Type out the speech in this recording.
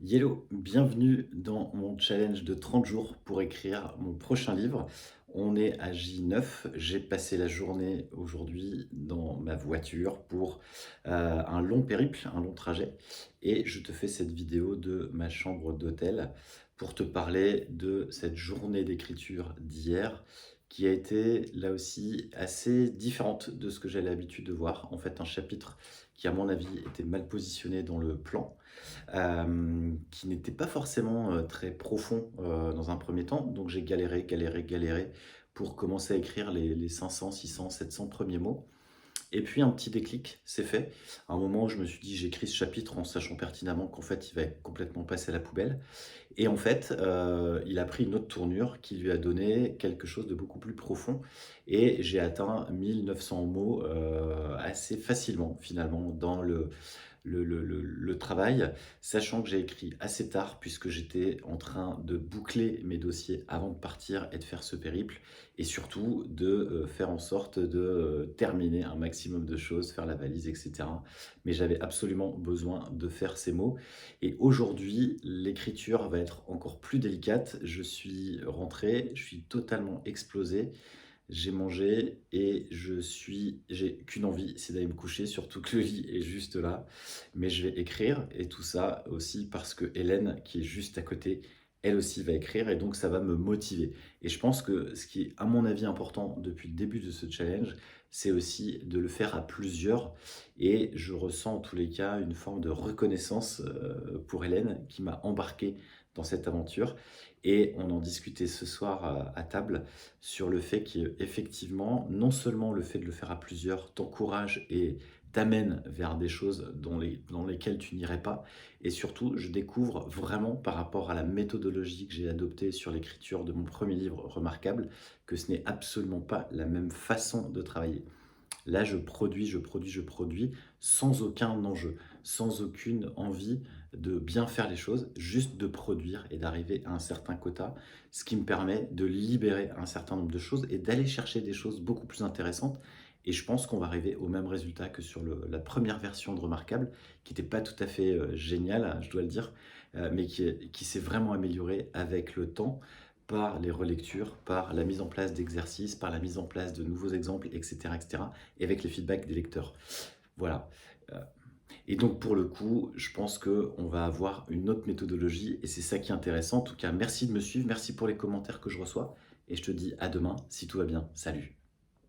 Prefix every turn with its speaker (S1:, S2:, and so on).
S1: Yellow, bienvenue dans mon challenge de 30 jours pour écrire mon prochain livre. On est à J9. J'ai passé la journée aujourd'hui dans ma voiture pour un long périple, un long trajet. Et je te fais cette vidéo de ma chambre d'hôtel pour te parler de cette journée d'écriture d'hier qui a été là aussi assez différente de ce que j'ai l'habitude de voir. En fait, un chapitre qui, à mon avis, était mal positionné dans le plan, qui n'était pas forcément, très profond, dans un premier temps. Donc j'ai galéré, galéré, galéré pour commencer à écrire les 500, 600, 700 premiers mots. Et puis un petit déclic s'est fait. À un moment où je me suis dit: «J'écris ce chapitre en sachant pertinemment qu'en fait, il va être complètement passé à la poubelle». Et en fait, il a pris une autre tournure qui lui a donné quelque chose de beaucoup plus profond et j'ai atteint 1 900 mots, assez facilement finalement dans le travail, sachant que j'ai écrit assez tard puisque j'étais en train de boucler mes dossiers avant de partir et de faire ce périple et surtout de, faire en sorte de, terminer un maximum de choses, faire la valise et cetera. Mais j'avais absolument besoin de faire ces mots et aujourd'hui, l'écriture va être encore plus délicate. Je suis rentré, je suis totalement explosé, j'ai mangé et j'ai qu'une envie, c'est d'aller me coucher, surtout que le lit est juste là. Mais je vais écrire et tout ça aussi parce que Hélène, qui est juste à côté, elle aussi va écrire et donc ça va me motiver. Et je pense que ce qui est, à mon avis, important depuis le début de ce challenge, c'est aussi de le faire à plusieurs. Et je ressens en tous les cas une forme de reconnaissance pour Hélène qui m'a embarqué dans cette aventure. Et on en discutait ce soir à table sur le fait qu'effectivement, non seulement le fait de le faire à plusieurs t'encourage et t'amène vers des choses dans lesquelles tu n'irais pas. Et surtout, je découvre vraiment par rapport à la méthodologie que j'ai adoptée sur l'écriture de mon premier livre remarquable, que ce n'est absolument pas la même façon de travailler. Là, je produis, je produis, je produis sans aucun enjeu, sans aucune envie de bien faire les choses, juste de produire et d'arriver à un certain quota, ce qui me permet de libérer un certain nombre de choses et d'aller chercher des choses beaucoup plus intéressantes. Et je pense qu'on va arriver au même résultat que sur la première version de Remarquable, qui n'était pas tout à fait géniale, je dois le dire, mais qui s'est vraiment améliorée avec le temps par les relectures, par la mise en place d'exercices, par la mise en place de nouveaux exemples, etc., etc., et avec les feedbacks des lecteurs. Voilà. Euh, Et donc, pour le coup, je pense qu'on va avoir une autre méthodologie et c'est ça qui est intéressant. En tout cas, merci de me suivre, merci pour les commentaires que je reçois et je te dis à demain si tout va bien. Salut.